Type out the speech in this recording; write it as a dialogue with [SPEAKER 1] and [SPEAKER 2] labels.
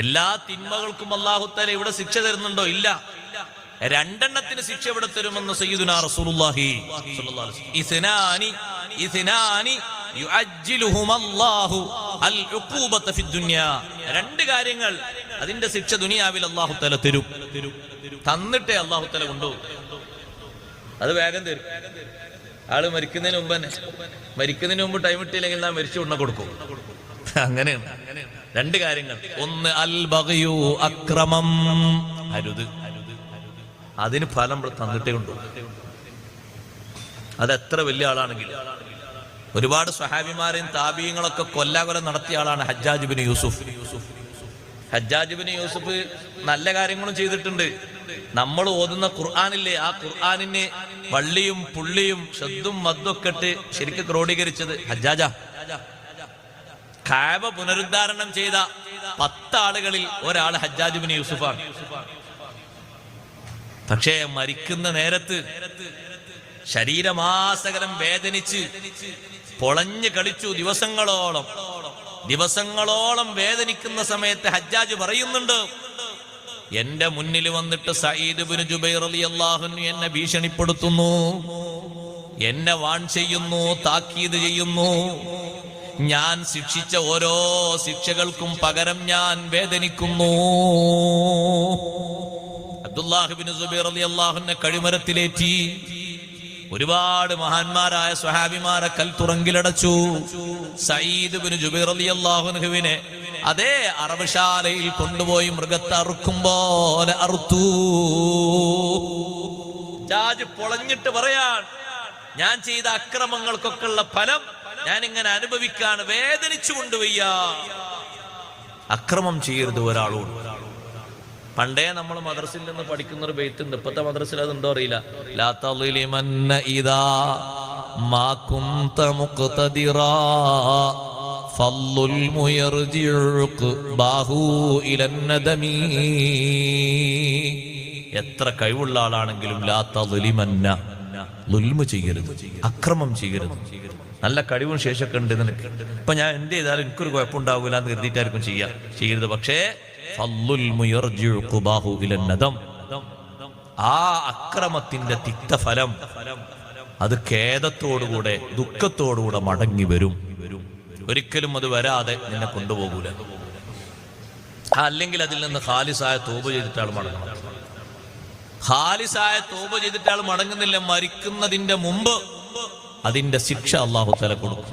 [SPEAKER 1] എല്ലാ തിന്മകൾക്കും അല്ലാഹു തആല ഇവിടെ ശിക്ഷ തരുന്നുണ്ടോ? ഇല്ല. രണ്ടെണ്ണത്തിന് ശിക്ഷ ഇവിടെ തരുമെന്ന് സയ്യിദുനാ റസൂലുള്ളാഹി സ്വല്ലല്ലാഹു അലൈഹി വസല്ലം. ഇസ്നാനി യുഅജ്ജിലുഹുമല്ലാഹു അൽ ഉഖൂബത ഫി ദുനിയാ. രണ്ട് കാര്യങ്ങൾ, അതിന്റെ ശിക്ഷ ദുനിയാവിൽ അല്ലാഹു തആല തരും. തന്നിട്ടേ അല്ലാഹു തആല കൊണ്ടുപോകും. അത് വേഗം തരും. ആള് മരിക്കുന്നതിന് മുമ്പ് തന്നെ, മരിക്കുന്നതിന് മുമ്പ് ടൈം ഇട്ടില്ലെങ്കിൽ നാം മരിച്ചു ഉണ്ണ കൊടുക്കും. അങ്ങനെയാണ്. രണ്ട് കാര്യങ്ങൾ. ഒന്ന് അൽ ബഗ്യു, അക്രമം, അരുത്. അതിന് ഫലം തന്നിട്ടേ ഉണ്ടോ. അതെത്ര വലിയ ആളാണെങ്കിലും. ഒരുപാട് സ്വഹാബിമാരെയും താബീങ്ങളൊക്കെ കൊല്ലാകൊല നടത്തിയ ആളാണ് ഹജ്ജാജ് ഇബ്നു യൂസുഫ്. ഹജ്ജാജ് ഇബ്നു യൂസുഫ് നല്ല കാര്യങ്ങളും ചെയ്തിട്ടുണ്ട്. നമ്മൾ ഓതുന്ന ഖുർആനില്ലേ, ആ ഖുർആനിന് വള്ളിയും പുള്ളിയും ശബ്ദും മദ്ദൊക്കെ ഇട്ട് ശരിക്കും ക്രോഡീകരിച്ചത് ഹജ്ജാജാ. കഅബ പുനരുദ്ധാരണം ചെയ്ത 10 ആളുകളിൽ ഒരാൾ ഹജ്ജാജ് ഇബ്നു യൂസുഫാണ്. പക്ഷേ മരിക്കുന്ന നേരത്ത് ശരീരമാസകലം വേദനിച്ച് പൊളഞ്ഞു കളിച്ചു. ദിവസങ്ങളോളം വേദനിക്കുന്ന സമയത്ത് ഹജ്ജാജ് പറയുന്നുണ്ട്, എന്റെ മുന്നിൽ വന്നിട്ട് സഈദ് ഇബ്നു ജുബൈർ റളിയല്ലാഹു അൻഹു എന്നെ ഭീഷണിപ്പെടുത്തുന്നു, എന്നെ വാൺ ചെയ്യുന്നു, താക്കീത് ചെയ്യുന്നു. ഞാൻ ശിക്ഷിച്ച ഓരോ ശിക്ഷകൾക്കും പകരം ഞാൻ വേദനിക്കുന്നു. അബ്ദുല്ലാഹ് ഇബ്നു സുബൈർ റളിയല്ലാഹു അൻഹു കഴിമരത്തിലേറ്റി. ഒരുപാട് മഹാന്മാരായ സ്വഹാബിമാരെ കൽത്തുറങ്കിലടച്ചു. സഈദ് ഇബ്നു ജുബൈർ റളിയല്ലാഹു അൻഹുവിനെ അതേ അറബശാലയിൽ കൊണ്ടുപോയി മൃഗത്തെ അറുക്കും പോലെ അറുത്തു. ജാജ് പൊളഞ്ഞിട്ട് പറയാൻ, ഞാൻ ചെയ്ത അക്രമങ്ങൾക്കൊക്കെ ഉള്ള ഫലം ഞാൻ ഇങ്ങനെ അനുഭവിക്കാണ്, വേദനിച്ചു കൊണ്ടുവയ്യ. അക്രമം ചെയ്യരുത് ഒരാളോട്. പണ്ടേ നമ്മൾ മദ്രസയിൽ നിന്ന് പഠിക്കുന്ന ഒരു ബെയ്ത്തുണ്ട്. ഇപ്പത്തെ മദ്രസയിൽ അതുണ്ടോ അറിയില്ല. ലാ തളിലിമന്ന ഇദാ മാ കുന്ത മുഖ്തദിറാ ഫള്ളുൽ മുയർജിഉ ബാഹു ഇലൻ നദമി. എത്ര കഴിവുള്ള ആളാണെങ്കിലും ലാ തളിലിമന്ന, ളുൽമ ചെയ്യരുത്, അക്രമം ചെയ്യരുത്. നല്ല കഴിവും ശേഷമൊക്കെ ഉണ്ട് നിനക്ക്. ഇപ്പൊ ഞാൻ എന്ത് ചെയ്താലും എനിക്കൊരു കുഴപ്പമുണ്ടാകൂല എന്ന് കരുതിയിട്ടായിരിക്കും ചെയ്യരുത്. പക്ഷേ ആ അക്രമത്തിന്റെ തിക്തഫലം അത് ഖേദത്തോടുകൂടെ ദുഃഖത്തോടുകൂടെ മടങ്ങി വരും. ഒരിക്കലും അത് വരാതെ നിന്നെ കൊണ്ടുപോകൂല. അല്ലെങ്കിൽ അതിൽ നിന്ന് ഖാലിസായ തൗബ ചെയ്തിട്ടാൾ മടങ്ങണം. ഖാലിസായ തൗബ ചെയ്തിട്ടാൾ മടങ്ങുന്നില്ല, മരിക്കുന്നതിന്റെ മുമ്പ് അതിന്റെ ശിക്ഷ അല്ലാഹു തആല കൊടുക്കും.